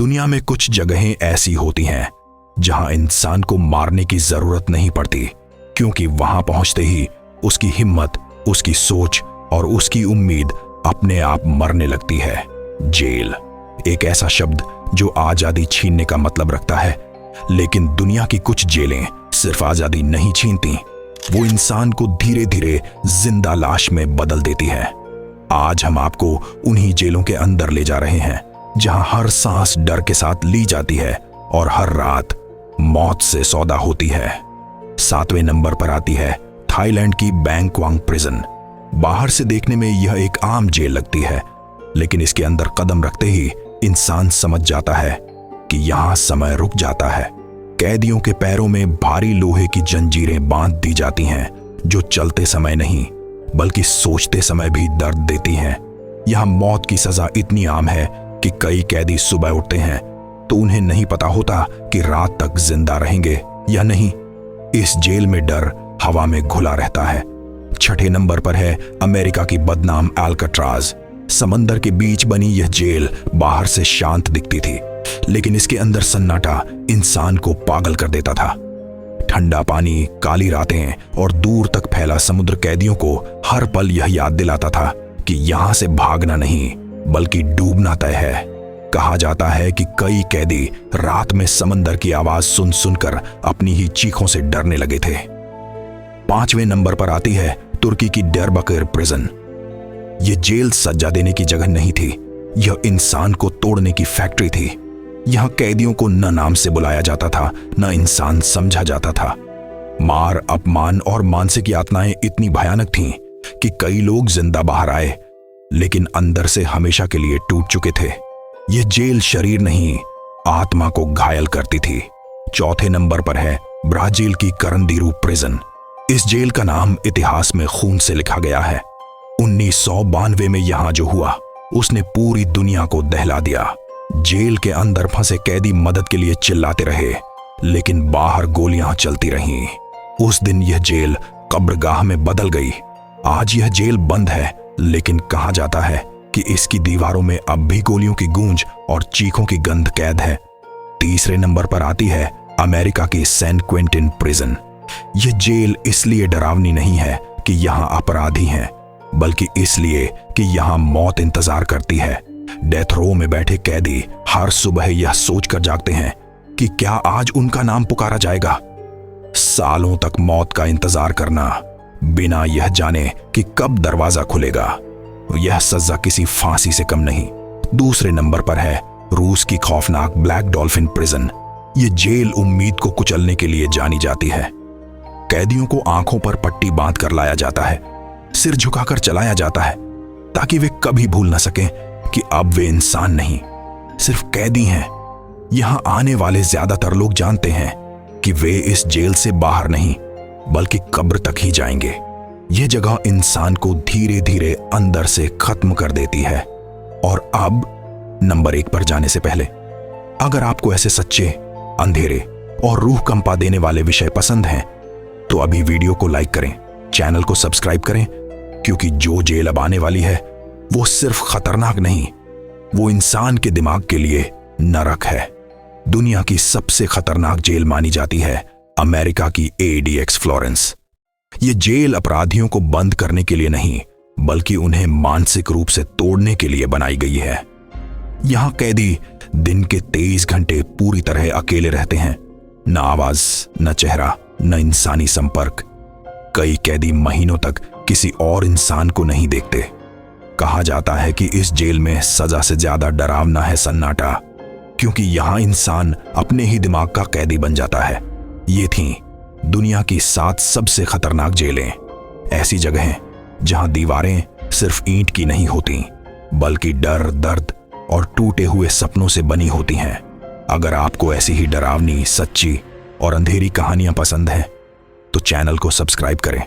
दुनिया में कुछ जगहें ऐसी होती हैं जहां इंसान को मारने की जरूरत नहीं पड़ती, क्योंकि वहां पहुंचते ही उसकी हिम्मत, उसकी सोच और उसकी उम्मीद अपने आप मरने लगती है। जेल एक ऐसा शब्द जो आजादी छीनने का मतलब रखता है, लेकिन दुनिया की कुछ जेलें सिर्फ आजादी नहीं छीनती, वो इंसान को धीरे धीरे जिंदा लाश में बदल देती है। आज हम आपको उन्हीं जेलों के अंदर ले जा रहे हैं जहां हर सांस डर के साथ ली जाती है और हर रात मौत से सौदा होती है। 7वें नंबर पर आती है थाईलैंड की बैंक्वांग प्रिजन। बाहर से देखने में यह एक आम जेल लगती है, लेकिन इसके अंदर कदम रखते ही इंसान समझ जाता है कि यहां समय रुक जाता है। कैदियों के पैरों में भारी लोहे की जंजीरें बांध दी जाती हैं, जो चलते समय नहीं बल्कि सोचते समय भी दर्द देती हैं। यहां मौत की सजा इतनी आम है कि कई कैदी सुबह उठते हैं तो उन्हें नहीं पता होता कि रात तक जिंदा रहेंगे या नहीं। इस जेल में डर हवा में घुला रहता है। 6ठे नंबर पर है अमेरिका की बदनाम अल्काट्राज। समंदर के बीच बनी यह जेल बाहर से शांत दिखती थी, लेकिन इसके अंदर सन्नाटा इंसान को पागल कर देता था। ठंडा पानी, काली रातें और दूर तक फैला समुद्र कैदियों को हर पल यह याद दिलाता था कि यहां से भागना नहीं बल्कि डूबना तय है। कहा जाता है कि कई कैदी रात में समंदर की आवाज सुन सुनकर अपनी ही चीखों से डरने लगे थे। 5वें नंबर पर आती है तुर्की की डियरबकर प्रिजन। यह जेल सज्जा देने की जगह नहीं थी, यह इंसान को तोड़ने की फैक्ट्री थी। यहां कैदियों को न नाम से बुलाया जाता था, न इंसान समझा जाता था। मार, अपमान और मानसिक यातनाएं इतनी भयानक थीं कि कई लोग जिंदा बाहर आए, लेकिन अंदर से हमेशा के लिए टूट चुके थे। यह जेल शरीर नहीं, आत्मा को घायल करती थी। 4थे नंबर पर है ब्राजील की करंदीरू प्रिजन। इस जेल का नाम इतिहास में खून से लिखा गया है। 1992 में यहां जो हुआ उसने पूरी दुनिया को दहला दिया। जेल के अंदर फंसे कैदी मदद के लिए चिल्लाते रहे, लेकिन बाहर गोलियां चलती रहीं। उस दिन यह जेल कब्रगाह में बदल गई। आज यह जेल बंद है, लेकिन कहा जाता है कि इसकी दीवारों में अब भी गोलियों की गूंज और चीखों की गंध कैद है। 3रे नंबर पर आती है अमेरिका की सैन क्विंटिन प्रिजन। यह जेल इसलिए डरावनी नहीं है कि यहां अपराधी हैं, बल्कि इसलिए कि यहां मौत इंतजार करती है। डेथ रो में बैठे कैदी हर सुबह यह सोचकर जागते हैं कि क्या आज उनका नाम पुकारा जाएगा। सालों तक मौत का इंतजार करना, बिना यह जाने कि कब दरवाजा खुलेगा, यह सजा किसी फांसी से कम नहीं। 2रे नंबर पर है रूस की खौफनाक ब्लैक डॉल्फिन प्रिजन। यह जेल उम्मीद को कुचलने के लिए जानी जाती है। कैदियों को आंखों पर पट्टी बांध कर लाया जाता है, सिर झुकाकर चलाया जाता है, ताकि वे कभी भूल न सकें कि अब वे इंसान नहीं, सिर्फ कैदी हैं। यहां आने वाले ज्यादातर लोग जानते हैं कि वे इस जेल से बाहर नहीं बल्कि कब्र तक ही जाएंगे। यह जगह इंसान को धीरे धीरे अंदर से खत्म कर देती है। और अब नंबर 1 पर जाने से पहले, अगर आपको ऐसे सच्चे, अंधेरे और रूह कंपा देने वाले विषय पसंद हैं तो अभी वीडियो को लाइक करें, चैनल को सब्सक्राइब करें, क्योंकि जो जेल अब आने वाली है वो सिर्फ खतरनाक नहीं, वो इंसान के दिमाग के लिए नरक है। दुनिया की सबसे खतरनाक जेल मानी जाती है अमेरिका की ADX फ्लोरेंस। ये जेल अपराधियों को बंद करने के लिए नहीं बल्कि उन्हें मानसिक रूप से तोड़ने के लिए बनाई गई है। यहां कैदी दिन के 23 घंटे पूरी तरह अकेले रहते हैं, न आवाज, न चेहरा, न इंसानी संपर्क। कई कैदी महीनों तक किसी और इंसान को नहीं देखते। कहा जाता है कि इस जेल में सजा से ज्यादा डरावना है सन्नाटा, क्योंकि यहां इंसान अपने ही दिमाग का कैदी बन जाता है। ये थीं दुनिया की 7 सबसे खतरनाक जेलें, ऐसी जगहें जहां दीवारें सिर्फ ईंट की नहीं होती बल्कि डर, दर्द और टूटे हुए सपनों से बनी होती हैं। अगर आपको ऐसी ही डरावनी, सच्ची और अंधेरी कहानियां पसंद हैं तो चैनल को सब्सक्राइब करें।